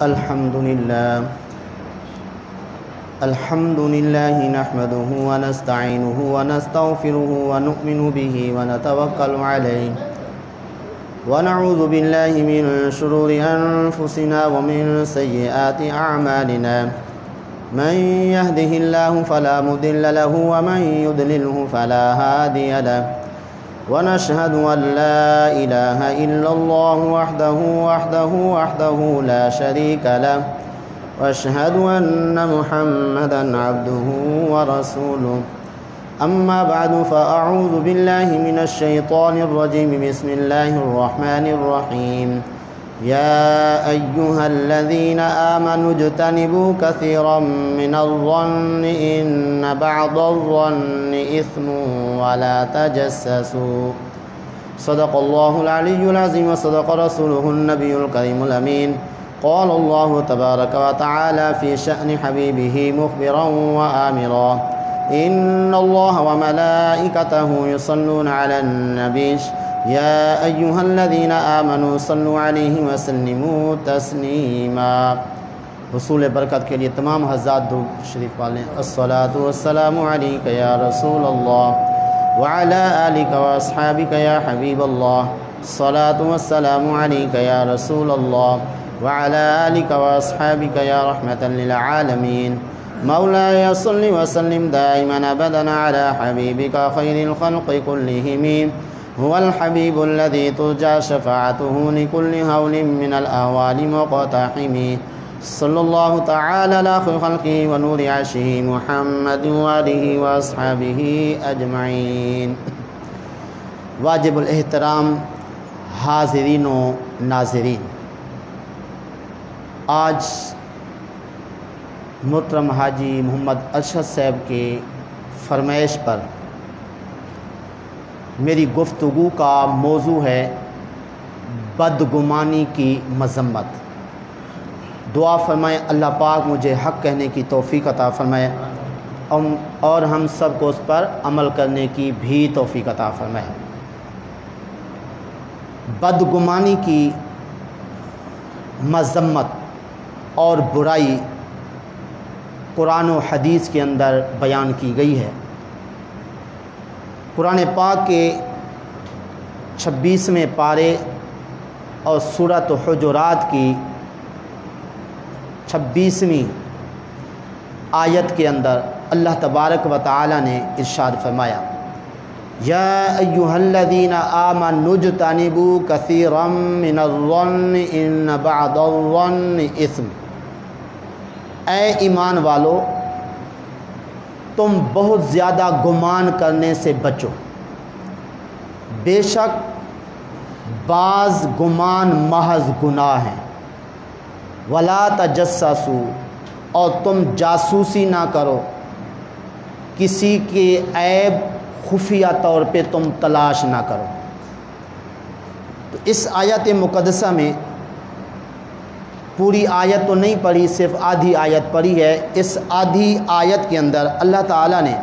الحمد لله نحمده ونستعينه ونستغفره ونؤمن به ونتوكل عليه ونعوذ بالله من شرور أنفسنا ومن سيئات أعمالنا من يهده الله فلا مضل له ومن يضلله فلا هادي له ونشهد أن لا إله إلا الله وحده لا شريك له وأشهد أن محمدًا عبده ورسوله أما بعد فأعوذ بالله من الشيطان الرجيم بسم الله الرحمن الرحيم يا أيها الذين آمنوا اجتنبوا كثيرا من الظن إن بعض الظن إثم ولا تجسسوا صدق الله العلي العظيم وصدق رسوله النبي الكريم الأمين قال الله تبارك وتعالى في شأن حبيبه مخبرا وآمرا إن الله وملائكته يصلون على النبي يا أيها الذين آمنوا صلوا عليه وسلموا تسلیما۔ حصول برکت کے لیے تمام حضرات درود شریف پڑھیں۔ الصلاۃ والسلام علیک یا رسول اللہ وعلی آلک واصحابک یا حبیب اللہ۔ الصلاۃ والسلام علیک یا رسول اللہ وعلی آلک واصحابک یا رحمۃ للعالمین۔ مولاي صل وسلم دائما ابدا على حبيبك خير الخلق كلهم هو الحبيب الذي ترجى شفاعته لكل هول من الأهوال مقتحم صلى الله تعالى على خير خلقه ونور عرشه محمد وآله وأصحابه أجمعين۔ واجب الاحترام حاضرین و ناظرین، آج محترم حاجی محمد ارشد صاحب کے فرمائش پر میری گفتگو کا موضوع ہے بدگمانی کی مذمت۔ دعا فرمائیں اللہ پاک مجھے حق کہنے کی توفیق عطا فرمائے اور ہم سب کو اس پر عمل کرنے کی بھی توفیق عطا فرمائے۔ بدگمانی کی مذمت اور برائی قرآن و حدیث کے اندر بیان کی گئی ہے۔ قرآن پاک کے 26ویں پارے اور سورۃ حجرات کی 26ویں آیت کے اندر اللہ تبارک و تعالی نے ارشاد فرمایا یا ایھا الذین آمنوا اجتنبوا کثیرا من الظن ان بعض الظن اثم۔ اے ایمان والو، تم بہت زیادہ گمان کرنے سے بچو، بے شک بعض گمان محض گناہ ہیں۔ ولا تجسسوا، اور تم جاسوسی نہ کرو، کسی کے عیب خفیہ طور پہ تم تلاش نہ کرو۔ تو اس آیت مقدسہ میں پوری آیت تو نہیں پڑھی، صرف آدھی آیت پڑھی ہے۔ اس آدھی آیت کے اندر اللہ تعالیٰ نے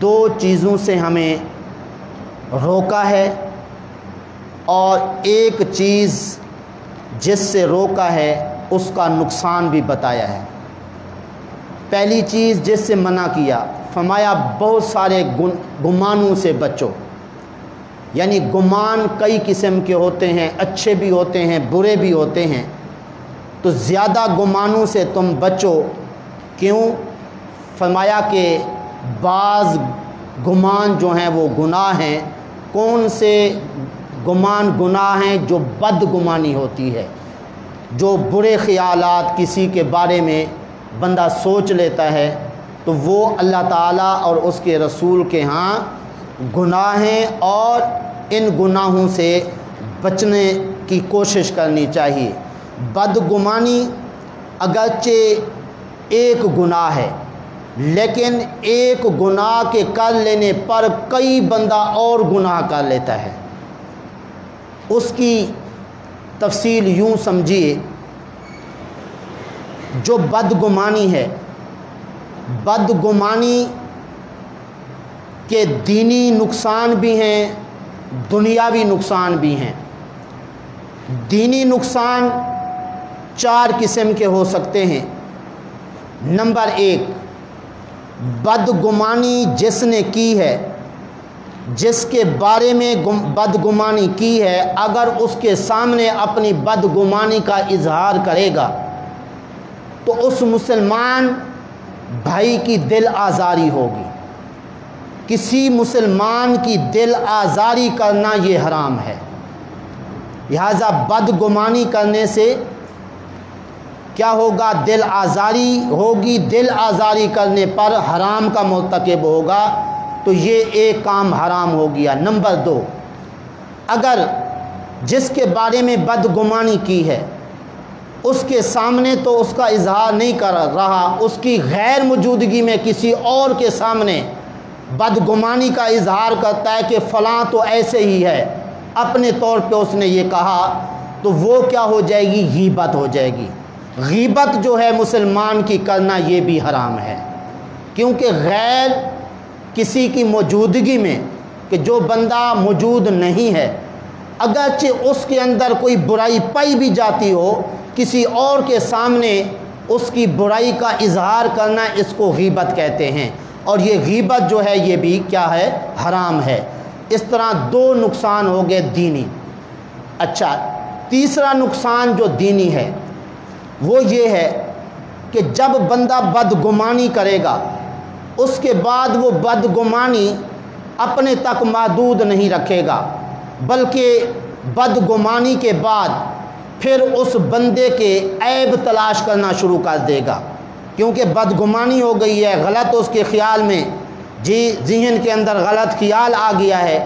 دو چیزوں سے ہمیں روکا ہے اور ایک چیز جس سے روکا ہے اس کا نقصان بھی بتایا ہے۔ پہلی چیز جس سے منع کیا، فرمایا بہت سارے گمانوں سے بچو، یعنی گمان کئی قسم کے ہوتے ہیں، اچھے بھی ہوتے ہیں برے بھی ہوتے ہیں، تو زیادہ گمانوں سے تم بچو۔ کیوں؟ فرمایا کہ بعض گمان جو ہیں وہ گناہ ہیں۔ کون سے گمان گناہ ہیں؟ جو بد گمانی ہوتی ہے، جو برے خیالات کسی کے بارے میں بندہ سوچ لیتا ہے، تو وہ اللہ تعالیٰ اور اس کے رسول کے ہاں گناہ ہیں، اور ان گناہوں سے بچنے کی کوشش کرنی چاہیے۔ بدگمانی اگرچہ ایک گناہ ہے، لیکن ایک گناہ کے کر لینے پر کئی بندہ اور گناہ کر لیتا ہے۔ اس کی تفصیل یوں سمجھیے، جو بدگمانی ہے، بدگمانی کے دینی نقصان بھی ہیں، دنیاوی نقصان بھی ہیں۔ دینی نقصان 4 قسم کے ہو سکتے ہیں۔ نمبر 1، بدگمانی جس نے کی ہے، جس کے بارے میں بدگمانی کی ہے، اگر اس کے سامنے اپنی بدگمانی کا اظہار کرے گا تو اس مسلمان بھائی کی دل آزاری ہوگی۔ کسی مسلمان کی دل آزاری کرنا یہ حرام ہے، لہذا بدگمانی کرنے سے کیا ہوگا؟ دل آزاری ہوگی۔ دل آزاری کرنے پر حرام کا مرتکب ہوگا، تو یہ ایک کام حرام ہو گیا۔ نمبر 2، اگر جس کے بارے میں بدگمانی کی ہے اس کے سامنے تو اس کا اظہار نہیں کر رہا، اس کی غیر موجودگی میں کسی اور کے سامنے بدگمانی کا اظہار کرتا ہے کہ فلاں تو ایسے ہی ہے، اپنے طور پہ اس نے یہ کہا، تو وہ کیا ہو جائے گی؟ غیبت ہو جائے گی۔ غیبت جو ہے مسلمان کی کرنا یہ بھی حرام ہے، کیونکہ غیر کسی کی موجودگی میں، کہ جو بندہ موجود نہیں ہے، اگرچہ اس کے اندر کوئی برائی پائی بھی جاتی ہو، کسی اور کے سامنے اس کی برائی کا اظہار کرنا، اس کو غیبت کہتے ہیں، اور یہ غیبت جو ہے یہ بھی کیا ہے؟ حرام ہے۔ اس طرح 2 نقصان ہو گئے دینی۔ اچھا، تیسرا نقصان جو دینی ہے وہ یہ ہے کہ جب بندہ بدگمانی کرے گا، اس کے بعد وہ بدگمانی اپنے تک محدود نہیں رکھے گا، بلکہ بدگمانی کے بعد پھر اس بندے کے عیب تلاش کرنا شروع کر دے گا، کیونکہ بدگمانی ہو گئی ہے، غلط اس کے خیال میں، ذہن کے اندر غلط خیال آ گیا ہے۔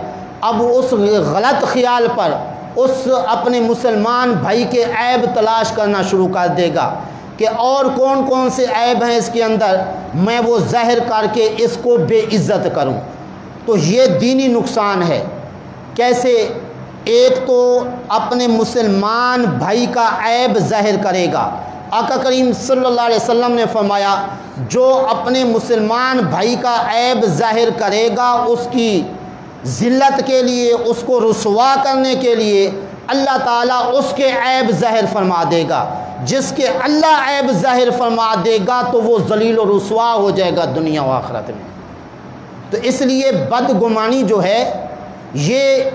اب اس غلط خیال پر اس اپنے مسلمان بھائی کے عیب تلاش کرنا شروع کر دے گا کہ اور کون کون سے عیب ہیں اس کے اندر، میں وہ ظاہر کر کے اس کو بے عزت کروں۔ تو یہ دینی نقصان ہے۔ کیسے؟ ایک تو اپنے مسلمان بھائی کا عیب ظاہر کرے گا۔ آقا کریم صلی اللہ علیہ وسلم نے فرمایا، جو اپنے مسلمان بھائی کا عیب ظاہر کرے گا، اس کی ذلت کے لیے، اس کو رسوا کرنے کے لیے اللہ تعالیٰ اس کے عیب ظاہر فرما دے گا۔ جس کے اللہ عیب ظاہر فرما دے گا تو وہ ذلیل و رسوا ہو جائے گا دنیا و آخرت میں۔ تو اس لیے بدگمانی جو ہے، یہ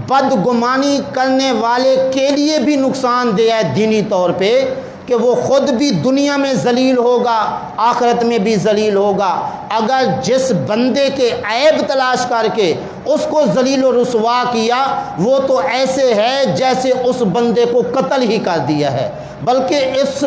بدگمانی کرنے والے کے لیے بھی نقصان دہ ہے دینی طور پہ، کہ وہ خود بھی دنیا میں ذلیل ہوگا، آخرت میں بھی ذلیل ہوگا۔ اگر جس بندے کے عیب تلاش کر کے اس کو ذلیل و رسوا کیا، وہ تو ایسے ہے جیسے اس بندے کو قتل ہی کر دیا ہے، بلکہ اس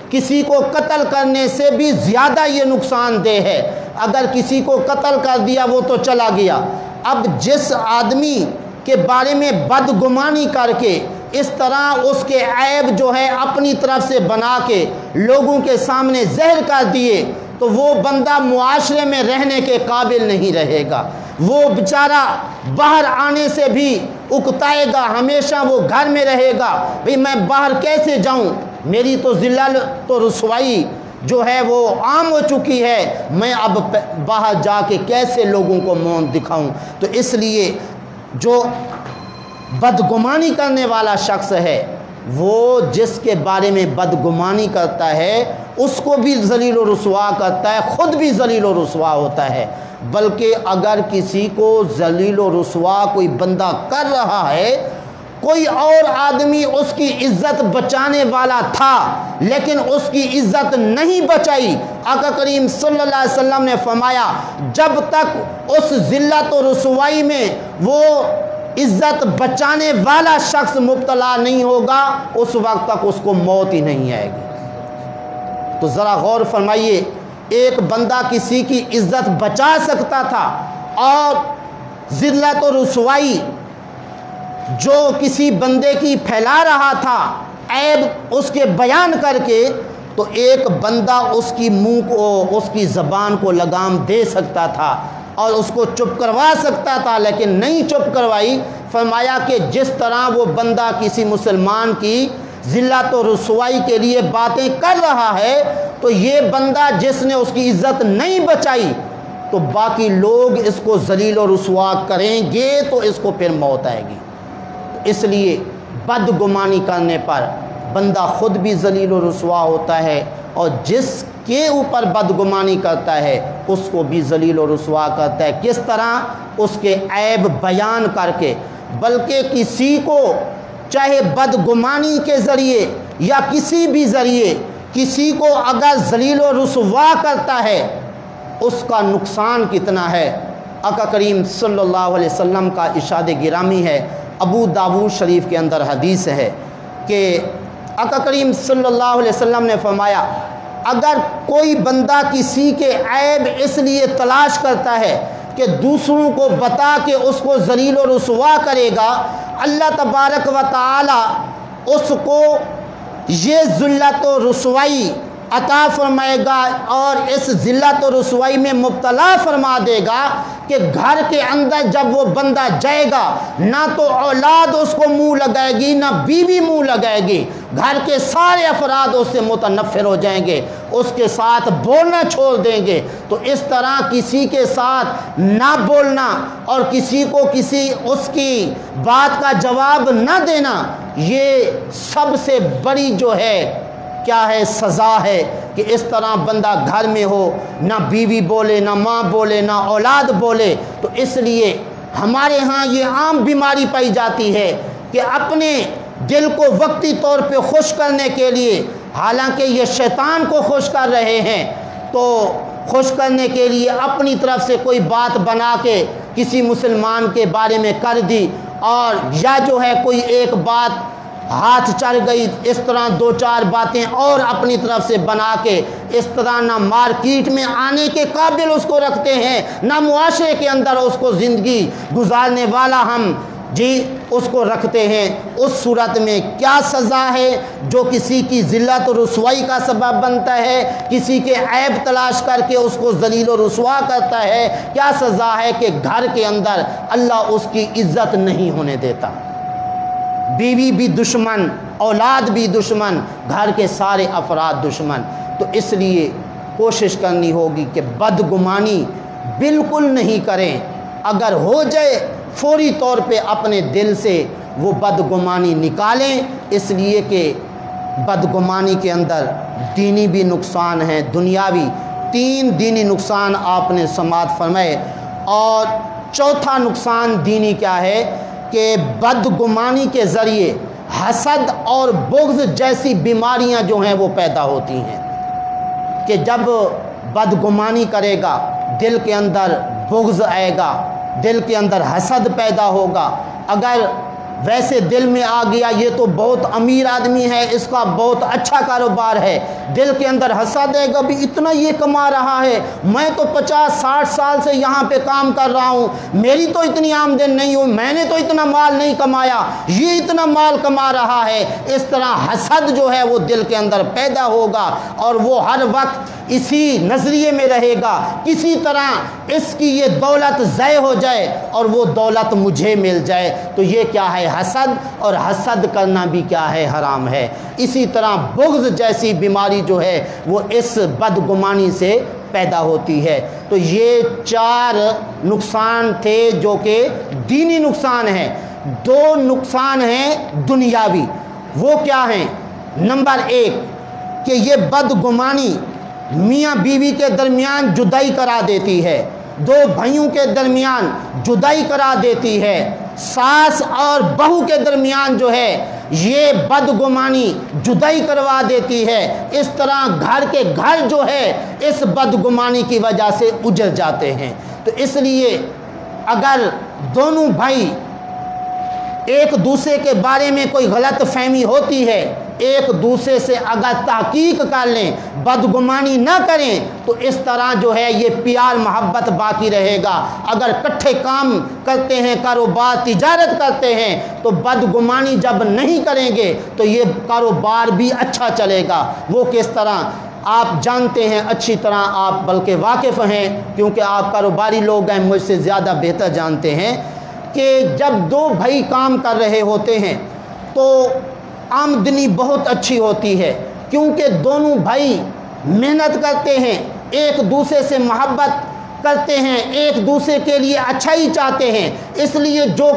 کسی کو قتل کرنے سے بھی زیادہ یہ نقصان دہ ہے۔ اگر کسی کو قتل کر دیا وہ تو چلا گیا، اب جس آدمی کے بارے میں بدگمانی کر کے اس طرح اس کے عیب جو ہے اپنی طرف سے بنا کے لوگوں کے سامنے ظاہر کر دیے، تو وہ بندہ معاشرے میں رہنے کے قابل نہیں رہے گا، وہ بیچارہ باہر آنے سے بھی اکتائے گا، ہمیشہ وہ گھر میں رہے گا، بھئی میں باہر کیسے جاؤں، میری تو ذلت و رسوائی جو ہے وہ عام ہو چکی ہے، میں اب باہر جا کے کیسے لوگوں کو منہ دکھاؤں۔ تو اس لیے جو بدگمانی کرنے والا شخص ہے، وہ جس کے بارے میں بدگمانی کرتا ہے اس کو بھی ذلیل و رسوا کرتا ہے، خود بھی ذلیل و رسوا ہوتا ہے۔ بلکہ اگر کسی کو ذلیل و رسوا کوئی بندہ کر رہا ہے، کوئی اور آدمی اس کی عزت بچانے والا تھا لیکن اس کی عزت نہیں بچائی، آقا کریم صلی اللہ علیہ وسلم نے فرمایا، جب تک اس ذلت و رسوائی میں وہ عزت بچانے والا شخص مبتلا نہیں ہوگا، اس وقت تک اس کو موت ہی نہیں آئے گی۔ تو ذرا غور فرمائیے، ایک بندہ کسی کی عزت بچا سکتا تھا، اور ذلت و رسوائی جو کسی بندے کی پھیلا رہا تھا، عیب اس کے بیان کر کے، تو ایک بندہ اس کی منہ کو، اس کی زبان کو لگام دے سکتا تھا اور اس کو چپ کروا سکتا تھا، لیکن نہیں چپ کروائی۔ فرمایا کہ جس طرح وہ بندہ کسی مسلمان کی ذلت و رسوائی کے لیے باتیں کر رہا ہے، تو یہ بندہ جس نے اس کی عزت نہیں بچائی، تو باقی لوگ اس کو ذلیل و رسوا کریں گے، تو اس کو پھر موت آئے گی۔ اس لیے بدگمانی کرنے پر بندہ خود بھی ذلیل و رسوا ہوتا ہے اور جس کے اوپر بدگمانی کرتا ہے اس کو بھی ذلیل و رسوا کرتا ہے۔ کس طرح؟ اس کے عیب بیان کر کے، بلکہ کسی کو چاہے بدگمانی کے ذریعے یا کسی بھی ذریعے کسی کو اگر ذلیل و رسوا کرتا ہے اس کا نقصان کتنا ہے۔ آقا کریم صلی اللہ علیہ وسلم کا ارشاد گرامی ہے، ابو داؤد شریف کے اندر حدیث ہے کہ آقا کریم صلی اللہ علیہ وسلم نے فرمایا اگر کوئی بندہ کسی کے عیب اس لیے تلاش کرتا ہے کہ دوسروں کو بتا کے اس کو ذلیل و رسوا کرے گا، اللہ تبارک و تعالی اس کو یہ ذلت و رسوائی عطا فرمائے گا اور اس ذلت و رسوائی میں مبتلا فرما دے گا کہ گھر کے اندر جب وہ بندہ جائے گا نہ تو اولاد اس کو منہ لگائے گی نہ بیوی منہ لگائے گی، گھر کے سارے افراد اس سے متنفر ہو جائیں گے، اس کے ساتھ بولنا چھوڑ دیں گے۔ تو اس طرح کسی کے ساتھ نہ بولنا اور کسی کو اس کی بات کا جواب نہ دینا، یہ سب سے بڑی جو ہے کیا ہے سزا ہے کہ اس طرح بندہ گھر میں ہو نہ بیوی بولے نہ ماں بولے نہ اولاد بولے۔ تو اس لیے ہمارے ہاں یہ عام بیماری پائی جاتی ہے کہ اپنے دل کو وقتی طور پہ خوش کرنے کے لیے، حالانکہ یہ شیطان کو خوش کر رہے ہیں، تو خوش کرنے کے لیے اپنی طرف سے کوئی بات بنا کے کسی مسلمان کے بارے میں کر دی، اور یا جو ہے کوئی ایک بات ہاتھ چڑھ گئی، اس طرح دو چار باتیں اور اپنی طرف سے بنا کے اس طرح نہ مارکیٹ میں آنے کے قابل اس کو رکھتے ہیں نہ معاشرے کے اندر اس کو زندگی گزارنے والا ہم اس کو رکھتے ہیں۔ اس صورت میں کیا سزا ہے جو کسی کی ذلت و رسوائی کا سبب بنتا ہے، کسی کے عیب تلاش کر کے اس کو ذلیل و رسوا کرتا ہے؟ کیا سزا ہے کہ گھر کے اندر اللہ اس کی عزت نہیں ہونے دیتا، بیوی بھی دشمن، اولاد بھی دشمن، گھر کے سارے افراد دشمن۔ تو اس لیے کوشش کرنی ہوگی کہ بدگمانی بالکل نہیں کریں، اگر ہو جائے فوری طور پہ اپنے دل سے وہ بدگمانی نکالیں، اس لیے کہ بدگمانی کے اندر دینی بھی نقصان ہے، دنیاوی، 3 دینی نقصان آپ نے سماعت فرمائے۔ اور چوتھا نقصان دینی کیا ہے کہ بدگمانی کے ذریعے حسد اور بغض جیسی بیماریاں جو ہیں وہ پیدا ہوتی ہیں، کہ جب بدگمانی کرے گا دل کے اندر بغض آئے گا، دل کے اندر حسد پیدا ہوگا۔ اگر ویسے دل میں آ گیا یہ تو بہت امیر آدمی ہے، اس کا بہت اچھا کاروبار ہے، دل کے اندر حسد ہے گا بھی اتنا یہ کما رہا ہے، میں تو 50-60 سال سے یہاں پہ کام کر رہا ہوں، میری تو اتنی آمدن نہیں ہو، میں نے تو اتنا مال نہیں کمایا، یہ اتنا مال کما رہا ہے۔ اس طرح حسد جو ہے وہ دل کے اندر پیدا ہوگا اور وہ ہر وقت اسی نظریے میں رہے گا کسی طرح اس کی یہ دولت ضائع ہو جائے اور وہ دولت مجھے مل جائے۔ تو یہ کیا ہے؟ حسد، اور حسد کرنا بھی کیا ہے؟ حرام ہے۔ اسی طرح بغض جیسی بیماری جو ہے وہ اس بدگمانی سے پیدا ہوتی ہے۔ تو یہ 4 نقصان تھے جو کہ دینی نقصان ہیں۔ 2 نقصان ہیں دنیاوی، وہ کیا ہیں؟ نمبر 1 کہ یہ بدگمانی میاں بیوی کے درمیان جدائی کرا دیتی ہے، 2 بھائیوں کے درمیان جدائی کرا دیتی ہے، ساس اور بہو کے درمیان جو ہے یہ بدگمانی جدائی کروا دیتی ہے۔ اس طرح گھر کے گھر جو ہے اس بدگمانی کی وجہ سے اجڑ جاتے ہیں۔ تو اس لیے اگر دونوں بھائی ایک دوسرے کے بارے میں کوئی غلط فہمی ہوتی ہے، ایک دوسرے سے اگر تحقیق کر لیں، بدگمانی نہ کریں، تو اس طرح جو ہے یہ پیار محبت باقی رہے گا۔ اگر اکٹھے کام کرتے ہیں، کاروبار تجارت کرتے ہیں، تو بدگمانی جب نہیں کریں گے تو یہ کاروبار بھی اچھا چلے گا۔ وہ کس طرح؟ آپ جانتے ہیں اچھی طرح، آپ بلکہ واقف ہیں کیونکہ آپ کاروباری لوگ ہیں، مجھ سے زیادہ بہتر جانتے ہیں کہ جب 2 بھائی کام کر رہے ہوتے ہیں تو آمدنی بہت اچھی ہوتی ہے، کیونکہ دونوں بھائی محنت کرتے ہیں، ایک دوسرے سے محبت کرتے ہیں، ایک دوسرے کے لیے اچھائی چاہتے ہیں، اس لیے جو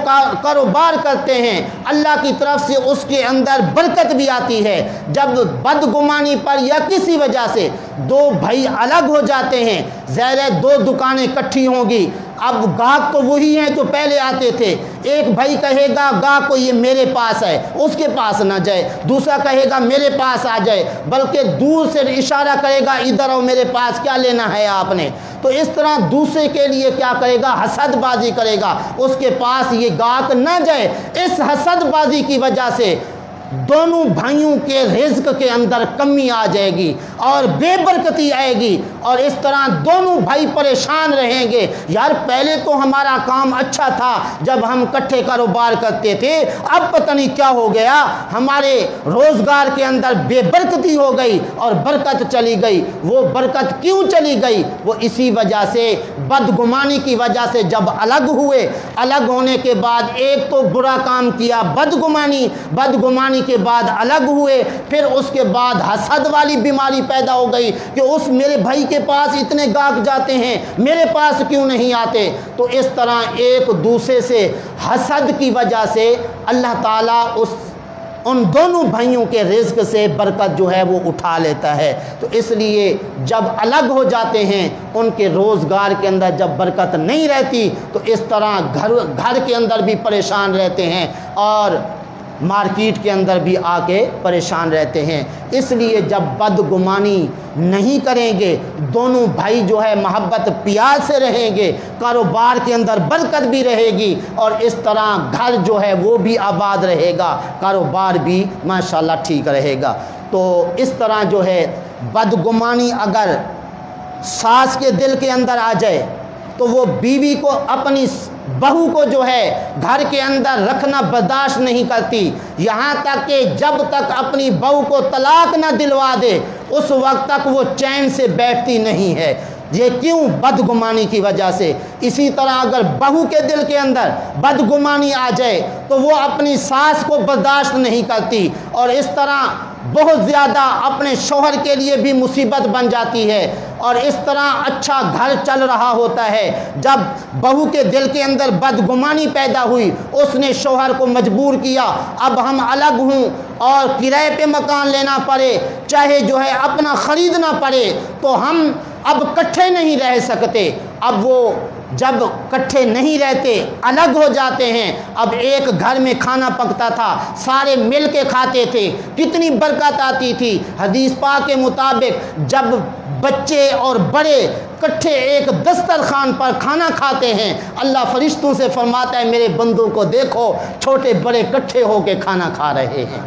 کاروبار کرتے ہیں اللہ کی طرف سے اس کے اندر برکت بھی آتی ہے۔ جب بدگمانی پر یا کسی وجہ سے دو بھائی الگ ہو جاتے ہیں، ظاہر ہے دو دکانیں اکٹھی ہوں گی، اب گاہک تو وہی ہیں جو پہلے آتے تھے، ایک بھائی کہے گا گاہک کو یہ میرے پاس ہے، اس کے پاس نہ جائے، دوسرا کہے گا میرے پاس آ جائے، بلکہ دور سے اشارہ کرے گا ادھر آؤ میرے پاس، کیا لینا ہے آپ نے؟ تو اس طرح دوسرے کے لیے کیا کرے گا؟ حسد بازی کرے گا، اس کے پاس یہ گاہک نہ جائے۔ اس حسد بازی کی وجہ سے دونوں بھائیوں کے رزق کے اندر کمی آ جائے گی اور بے برکتی آئے گی، اور اس طرح دونوں بھائی پریشان رہیں گے۔ یار پہلے تو ہمارا کام اچھا تھا جب ہم اکٹھے کاروبار کرتے تھے، اب پتہ نہیں کیا ہو گیا، ہمارے روزگار کے اندر بے برکتی ہو گئی اور برکت چلی گئی۔ وہ برکت کیوں چلی گئی؟ وہ اسی وجہ سے، بدگمانی کی وجہ سے جب الگ ہوئے، الگ ہونے کے بعد ایک تو برا کام کیا بدگمانی کے بعد الگ ہوئے، پھر اس کے بعد حسد والی بیماری پیدا ہو گئی کہ اس میرے بھائی کے پاس اتنے گاہک جاتے ہیں، میرے پاس کیوں نہیں آتے؟ تو اس طرح ایک دوسرے سے حسد کی وجہ سے اللہ تعالیٰ ان دونوں بھائیوں کے رزق سے برکت جو ہے وہ اٹھا لیتا ہے۔ تو اس لیے جب الگ ہو جاتے ہیں، ان کے روزگار کے اندر جب برکت نہیں رہتی تو اس طرح گھر کے اندر بھی پریشان رہتے ہیں اور مارکیٹ کے اندر بھی آ کے پریشان رہتے ہیں۔ اس لیے جب بدگمانی نہیں کریں گے، دونوں بھائی جو ہے محبت پیار سے رہیں گے، کاروبار کے اندر برکت بھی رہے گی اور اس طرح گھر جو ہے وہ بھی آباد رہے گا، کاروبار بھی ماشاءاللہ ٹھیک رہے گا۔ تو اس طرح جو ہے بدگمانی اگر ساس کے دل کے اندر آ جائے تو وہ بیوی کو، اپنی بہو کو جو ہے گھر کے اندر رکھنا برداشت نہیں کرتی، یہاں تک کہ جب تک اپنی بہو کو طلاق نہ دلوا دے اس وقت تک وہ چین سے بیٹھتی نہیں ہے۔ یہ کیوں؟ بدگمانی کی وجہ سے۔ اسی طرح اگر بہو کے دل کے اندر بدگمانی آ جائے تو وہ اپنی ساس کو برداشت نہیں کرتی اور اس طرح بہت زیادہ اپنے شوہر کے لیے بھی مصیبت بن جاتی ہے، اور اس طرح اچھا گھر چل رہا ہوتا ہے۔ جب بہو کے دل کے اندر بدگمانی پیدا ہوئی، اس نے شوہر کو مجبور کیا اب ہم الگ ہوں اور کرائے پہ مکان لینا پڑے، چاہے جو ہے اپنا خریدنا پڑے، تو ہم اب اکٹھے نہیں رہ سکتے۔ اب وہ جب اکٹھے نہیں رہتے، الگ ہو جاتے ہیں، اب ایک گھر میں کھانا پکتا تھا، سارے مل کے کھاتے تھے، کتنی برکت آتی تھی۔ حدیث پاک کے مطابق جب بچے اور بڑے اکٹھے ایک دسترخوان پر کھانا کھاتے ہیں، اللہ فرشتوں سے فرماتا ہے میرے بندوں کو دیکھو، چھوٹے بڑے اکٹھے ہو کے کھانا کھا رہے ہیں۔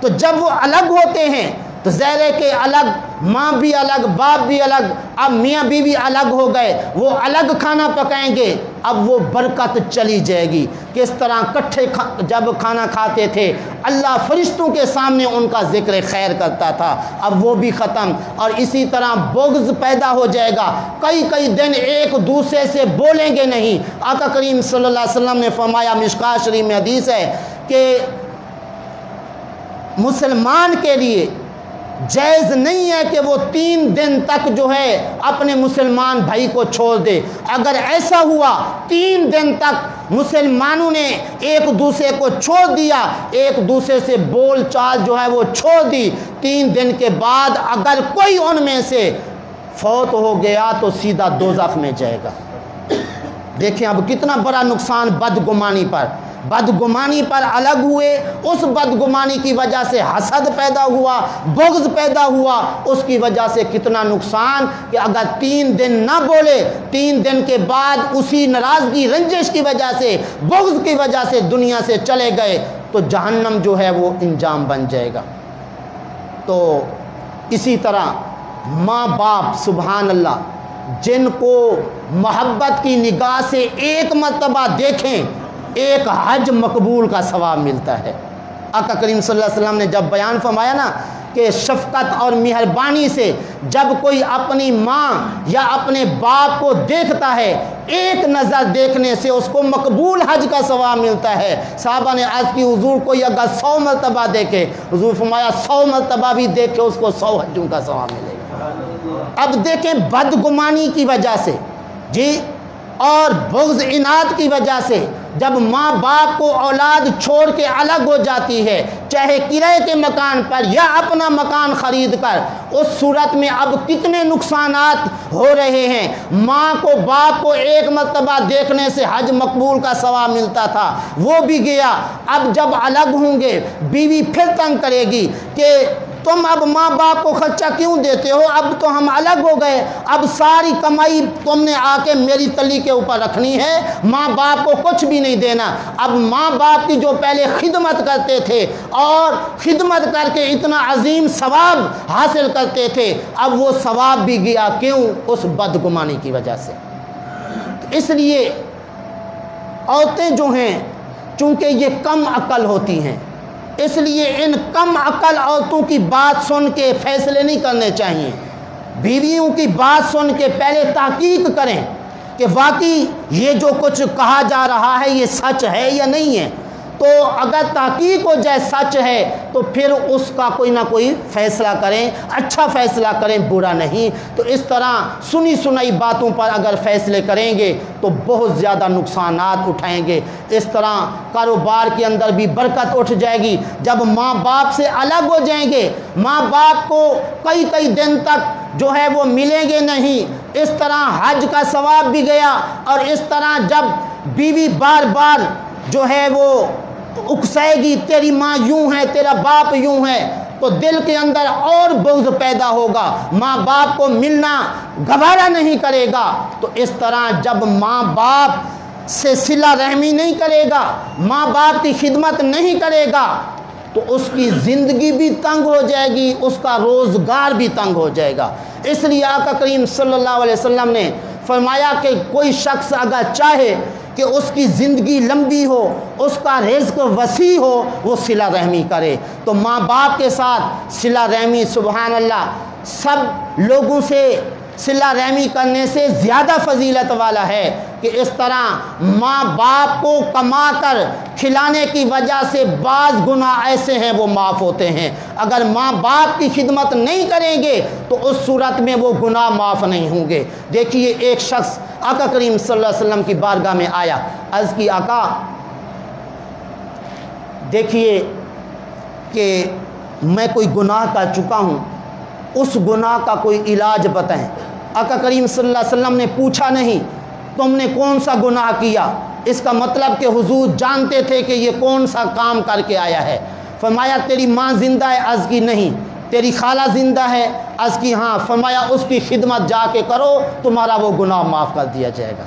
تو جب وہ الگ ہوتے ہیں تو ظاہر ہے کہ الگ، ماں بھی الگ، باپ بھی الگ، اب میاں بیوی الگ ہو گئے، وہ الگ کھانا پکائیں گے، اب وہ برکت چلی جائے گی۔ کس طرح اکٹھے جب کھانا کھاتے تھے اللہ فرشتوں کے سامنے ان کا ذکر خیر کرتا تھا، اب وہ بھی ختم، اور اسی طرح بغض پیدا ہو جائے گا، کئی دن ایک دوسرے سے بولیں گے نہیں۔ آقا کریم صلی اللہ علیہ وسلم نے فرمایا، مشکوٰۃ شریف میں حدیث ہے کہ مسلمان کے لیے جائز نہیں ہے کہ وہ 3 دن تک جو ہے اپنے مسلمان بھائی کو چھوڑ دے۔ اگر ایسا ہوا 3 دن تک مسلمانوں نے ایک دوسرے کو چھوڑ دیا، ایک دوسرے سے بول چال جو ہے وہ چھوڑ دی، 3 دن کے بعد اگر کوئی ان میں سے فوت ہو گیا تو سیدھا دوزخ میں جائے گا۔ دیکھیں اب کتنا بڑا نقصان بدگمانی پر الگ ہوئے، اس بدگمانی کی وجہ سے حسد پیدا ہوا، بغض پیدا ہوا، اس کی وجہ سے کتنا نقصان کہ اگر 3 دن نہ بولے، 3 دن کے بعد اسی ناراضگی، رنجش کی وجہ سے، بغض کی وجہ سے دنیا سے چلے گئے تو جہنم جو ہے وہ انجام بن جائے گا۔ تو اسی طرح ماں باپ سبحان اللہ جن کو محبت کی نگاہ سے ایک مرتبہ دیکھیں، ایک حج مقبول کا ثواب ملتا ہے۔ آقا کریم صلی اللہ علیہ وسلم نے جب بیان فرمایا نا کہ شفقت اور مہربانی سے جب کوئی اپنی ماں یا اپنے باپ کو دیکھتا ہے، ایک نظر دیکھنے سے اس کو مقبول حج کا ثواب ملتا ہے۔ صحابہ نے عرض کی حضور کوئی اگر 100 مرتبہ دیکھے، حضور فرمایا 100 مرتبہ بھی دیکھے اس کو 100 حجوں کا ثواب ملے گا۔ اب دیکھیں بدگمانی کی وجہ سے جی، اور بغض اناد کی وجہ سے جب ماں باپ کو اولاد چھوڑ کے الگ ہو جاتی ہے، چاہے کرائے کے مکان پر یا اپنا مکان خرید کر، اس صورت میں اب کتنے نقصانات ہو رہے ہیں۔ ماں کو باپ کو ایک مرتبہ دیکھنے سے حج مقبول کا ثواب ملتا تھا، وہ بھی گیا۔ اب جب الگ ہوں گے، بیوی پھر تنگ کرے گی کہ تم اب ماں باپ کو خرچہ کیوں دیتے ہو، اب تو ہم الگ ہو گئے، اب ساری کمائی تم نے آ کے میری تلی کے اوپر رکھنی ہے، ماں باپ کو کچھ بھی نہیں دینا۔ اب ماں باپ کی جو پہلے خدمت کرتے تھے اور خدمت کر کے اتنا عظیم ثواب حاصل کرتے تھے، اب وہ ثواب بھی گیا، کیوں؟ اس بدگمانی کی وجہ سے۔ اس لیے عورتیں جو ہیں چونکہ یہ کم عقل ہوتی ہیں، اس لیے ان کم عقل عورتوں کی بات سن کے فیصلے نہیں کرنے چاہیے۔ بیویوں کی بات سن کے پہلے تحقیق کریں کہ واقعی یہ جو کچھ کہا جا رہا ہے یہ سچ ہے یا نہیں ہے۔ تو اگر تحقیق ہو جائے سچ ہے تو پھر اس کا کوئی نہ کوئی فیصلہ کریں، اچھا فیصلہ کریں، برا نہیں۔ تو اس طرح سنی سنائی باتوں پر اگر فیصلے کریں گے تو بہت زیادہ نقصانات اٹھائیں گے۔ اس طرح کاروبار کے اندر بھی برکت اٹھ جائے گی۔ جب ماں باپ سے الگ ہو جائیں گے، ماں باپ کو کئی دن تک جو ہے وہ ملیں گے نہیں، اس طرح حج کا ثواب بھی گیا۔ اور اس طرح جب بیوی بار بار جو ہے وہ اکسائے گی تیری ماں یوں ہے، تیرا باپ یوں ہے، تو دل کے اندر اور بغض پیدا ہوگا، ماں باپ کو ملنا گوارا نہیں کرے گا۔ تو اس طرح جب ماں باپ سے صلہ رحمی نہیں کرے گا، ماں باپ کی خدمت نہیں کرے گا، تو اس کی زندگی بھی تنگ ہو جائے گی، اس کا روزگار بھی تنگ ہو جائے گا۔ اس لیے آقا کریم صلی اللہ علیہ وسلم نے فرمایا کہ کوئی شخص اگر چاہے کہ اس کی زندگی لمبی ہو، اس کا رزق وسیع ہو، وہ صلہ رحمی کرے۔ تو ماں باپ کے ساتھ صلہ رحمی سبحان اللہ سب لوگوں سے صلہ رحمی کرنے سے زیادہ فضیلت والا ہے کہ اس طرح ماں باپ کو کما کر کھلانے کی وجہ سے بعض گناہ ایسے ہیں وہ معاف ہوتے ہیں۔ اگر ماں باپ کی خدمت نہیں کریں گے تو اس صورت میں وہ گناہ معاف نہیں ہوں گے۔ دیکھیے ایک شخص آقا کریم صلی اللہ علیہ وسلم کی بارگاہ میں آیا، عرض کی آقا دیکھیے کہ میں کوئی گناہ کر چکا ہوں، اس گناہ کا کوئی علاج بتائیں۔ آقا کریم صلی اللہ علیہ وسلم نے پوچھا نہیں تم نے کون سا گناہ کیا، اس کا مطلب کہ حضور جانتے تھے کہ یہ کون سا کام کر کے آیا ہے۔ فرمایا تیری ماں زندہ ہے؟ عرض کی نہیں۔ تیری خالہ زندہ ہے؟ عرض کی ہاں۔ فرمایا اس کی خدمت جا کے کرو، تمہارا وہ گناہ معاف کر دیا جائے گا۔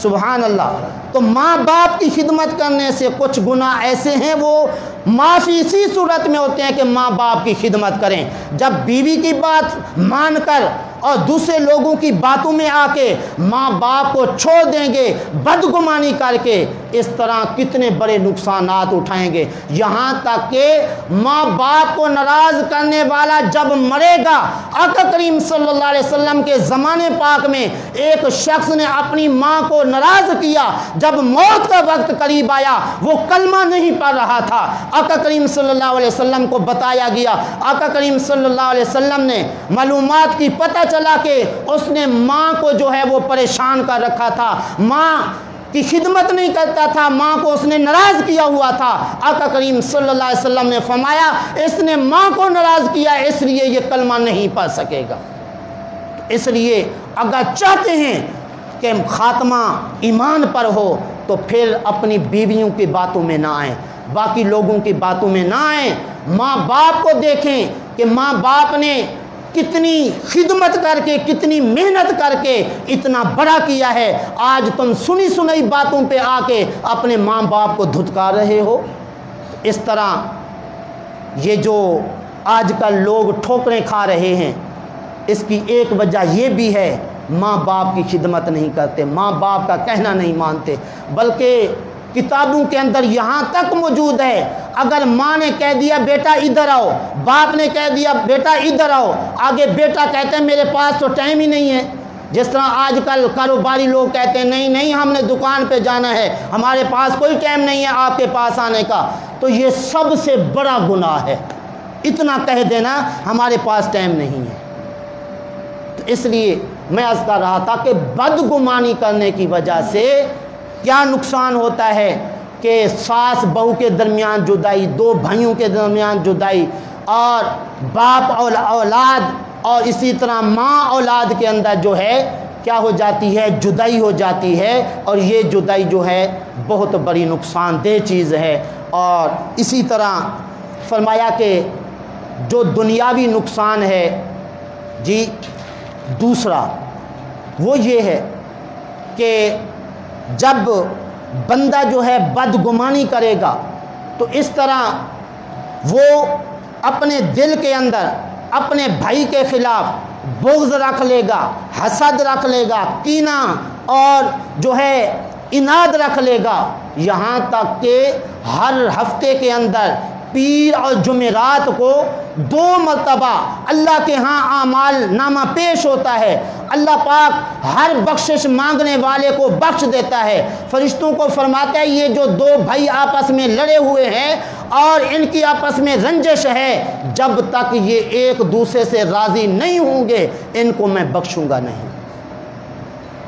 سبحان اللہ۔ تو ماں باپ کی خدمت کرنے سے کچھ گناہ ایسے ہیں وہ معافی اسی صورت میں ہوتے ہیں کہ ماں باپ کی خدمت کریں۔ جب بیوی کی بات مان کر اور دوسرے لوگوں کی باتوں میں آ کے ماں باپ کو چھوڑ دیں گے بدگمانی کر کے، اس طرح کتنے بڑے نقصانات اٹھائیں گے۔ یہاں تک کہ ماں باپ کو ناراض کرنے والا جب مرے گا، آقا کریم صلی اللہ علیہ وسلم کے زمانے پاک میں ایک شخص نے اپنی ماں کو ناراض کیا، جب موت کا وقت قریب آیا وہ کلمہ نہیں پڑھ رہا تھا، آقا کریم صلی اللہ علیہ وسلم کو بتایا گیا۔ آقا کریم صلی اللہ علیہ وسلم نے معلومات کی پتہ چلا کہ اس نے ماں کو جو ہے وہ پریشان کر رکھا تھا، ماں کی خدمت نہیں کرتا تھا، ماں کو اس نے ناراض کیا ہوا تھا۔ آقا کریم صلی اللہ علیہ وسلم نے فرمایا اس نے ماں کو ناراض کیا اس لیے یہ کلمہ نہیں پڑھ سکے گا۔ اس لیے اگر چاہتے ہیں کہ خاتمہ ایمان پر ہو تو پھر اپنی بیویوں کی باتوں میں نہ آئیں، باقی لوگوں کی باتوں میں نہ آئیں۔ ماں باپ کو دیکھیں کہ ماں باپ نے کتنی خدمت کر کے، کتنی محنت کر کے اتنا بڑا کیا ہے، آج تم سنی سنائی باتوں پہ آ کے اپنے ماں باپ کو دھتکار رہے ہو۔ اس طرح یہ جو آج کل لوگ ٹھوکریں کھا رہے ہیں، اس کی ایک وجہ یہ بھی ہے ماں باپ کی خدمت نہیں کرتے، ماں باپ کا کہنا نہیں مانتے، بلکہ کتابوں کے اندر یہاں تک موجود ہے اگر ماں نے کہہ دیا بیٹا ادھر آؤ، باپ نے کہہ دیا بیٹا ادھر آؤ، آگے بیٹا کہتے ہیں میرے پاس تو ٹائم ہی نہیں ہے۔ جس طرح آج کل کاروباری لوگ کہتے ہیں نہیں نہیں ہم نے دکان پہ جانا ہے، ہمارے پاس کوئی ٹائم نہیں ہے آپ کے پاس آنے کا، تو یہ سب سے بڑا گناہ ہے اتنا کہہ دینا ہمارے پاس ٹائم نہیں ہے۔ تو اس لیے میں عرض کر رہا تھا کہ بدگمانی کرنے کی وجہ سے کیا نقصان ہوتا ہے کہ ساس بہو کے درمیان جدائی، دو بھائیوں کے درمیان جدائی، اور باپ اور اولاد اور اسی طرح ماں اولاد کے اندر جو ہے کیا ہو جاتی ہے، جدائی ہو جاتی ہے، اور یہ جدائی جو ہے بہت بڑی نقصان دہ چیز ہے۔ اور اسی طرح فرمایا کہ جو دنیاوی نقصان ہے جی دوسرا وہ یہ ہے کہ جب بندہ جو ہے بدگمانی کرے گا تو اس طرح وہ اپنے دل کے اندر اپنے بھائی کے خلاف بغض رکھ لے گا، حسد رکھ لے گا، کینہ اور جو ہے اناد رکھ لے گا، یہاں تک کہ ہر ہفتے کے اندر پیر اور جمعرات کو 2 مرتبہ اللہ کے ہاں اعمال نامہ پیش ہوتا ہے، اللہ پاک ہر بخشش مانگنے والے کو بخش دیتا ہے، فرشتوں کو فرماتا ہے یہ جو 2 بھائی آپس میں لڑے ہوئے ہیں اور ان کی آپس میں رنجش ہے، جب تک یہ ایک دوسرے سے راضی نہیں ہوں گے ان کو میں بخشوں گا نہیں۔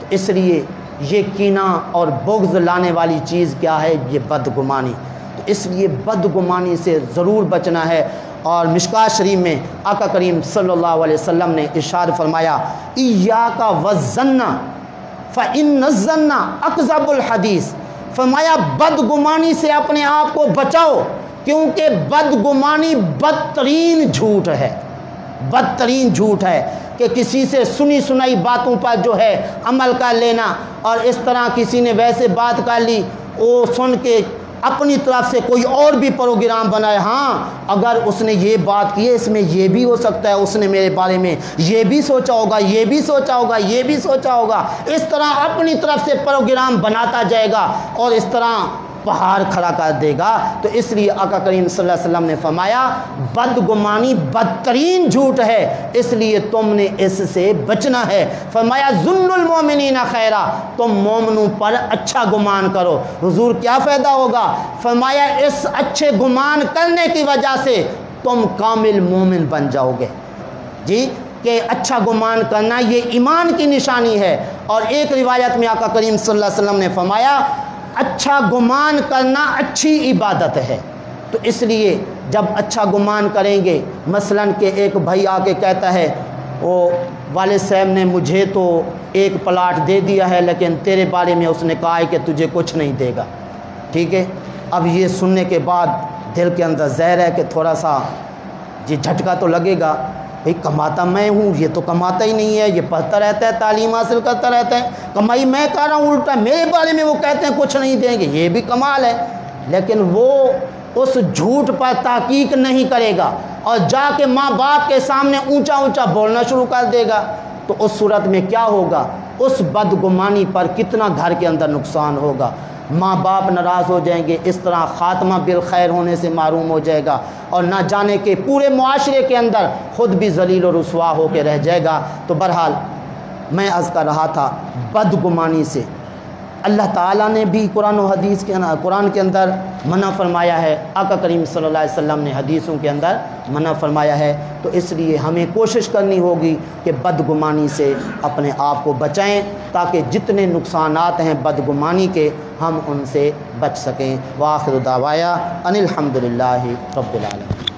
تو اس لیے یہ کینہ اور بغض لانے والی چیز کیا ہے، یہ بدگمانی۔ تو اس لیے بدگمانی سے ضرور بچنا ہے۔ اور مشکوٰۃ شریف میں آقا کریم صلی اللہ علیہ وسلم نے ارشاد فرمایا ایاک والظن فإن الظن اکذب الحدیث، فرمایا بدگمانی سے اپنے آپ کو بچاؤ کیونکہ بدگمانی بدترین جھوٹ ہے، بدترین جھوٹ ہے کہ کسی سے سنی سنائی باتوں پر جو ہے عمل کر لینا، اور اس طرح کسی نے ویسے بات کر لی وہ سن کے اپنی طرف سے کوئی اور بھی پروگرام بنائے، ہاں اگر اس نے یہ بات کی ہے اس میں یہ بھی ہو سکتا ہے اس نے میرے بارے میں یہ بھی سوچا ہوگا، یہ بھی سوچا ہوگا، یہ بھی سوچا ہوگا، اس طرح اپنی طرف سے پروگرام بناتا جائے گا اور اس طرح پہاڑ کھڑا کر دے گا۔ تو اس لیے آقا کریم صلی اللہ علیہ وسلم نے فرمایا بدگمانی بدترین جھوٹ ہے، اس لیے تم نے اس سے بچنا ہے۔ فرمایا ظن المومنین خیرا، تم مومنوں پر اچھا گمان کرو۔ حضور کیا فائدہ ہوگا؟ فرمایا اس اچھے گمان کرنے کی وجہ سے تم کامل مومن بن جاؤ گے جی، کہ اچھا گمان کرنا یہ ایمان کی نشانی ہے۔ اور ایک روایت میں آقا کریم صلی اللہ علیہ وسلم نے فرمایا اچھا گمان کرنا اچھی عبادت ہے۔ تو اس لیے جب اچھا گمان کریں گے، مثلاً کہ ایک بھائی آ کے کہتا ہے وہ والد صاحب نے مجھے تو ایک پلاٹ دے دیا ہے لیکن تیرے بارے میں اس نے کہا ہے کہ تجھے کچھ نہیں دے گا، ٹھیک ہے۔ اب یہ سننے کے بعد دل کے اندر زہر ہے کہ تھوڑا سا یہ جھٹکا تو لگے گا، بھئی کماتا میں ہوں، یہ تو کماتا ہی نہیں ہے، یہ پڑھتا رہتا ہے، تعلیم حاصل کرتا رہتا ہے، کمائی میں کر رہا ہوں، الٹا میرے بارے میں وہ کہتے ہیں کچھ نہیں دیں گے، یہ بھی کمال ہے۔ لیکن وہ اس جھوٹ پر تحقیق نہیں کرے گا اور جا کے ماں باپ کے سامنے اونچا اونچا بولنا شروع کر دے گا، تو اس صورت میں کیا ہوگا؟ اس بدگمانی پر کتنا گھر کے اندر نقصان ہوگا، ماں باپ ناراض ہو جائیں گے، اس طرح خاتمہ بالخیر ہونے سے معروم ہو جائے گا، اور نہ جانے کے پورے معاشرے کے اندر خود بھی ذلیل و رسوا ہو کے رہ جائے گا۔ تو بہرحال میں عرض کر رہا تھا بدگمانی سے اللہ تعالیٰ نے بھی قرآن کے اندر منع فرمایا ہے، آقا کریم صلی اللہ علیہ وسلم نے حدیثوں کے اندر منع فرمایا ہے۔ تو اس لیے ہمیں کوشش کرنی ہوگی کہ بدگمانی سے اپنے آپ کو بچائیں تاکہ جتنے نقصانات ہیں بدگمانی کے ہم ان سے بچ سکیں۔ وآخر دعوایا ان الحمد للہ رب العالمین۔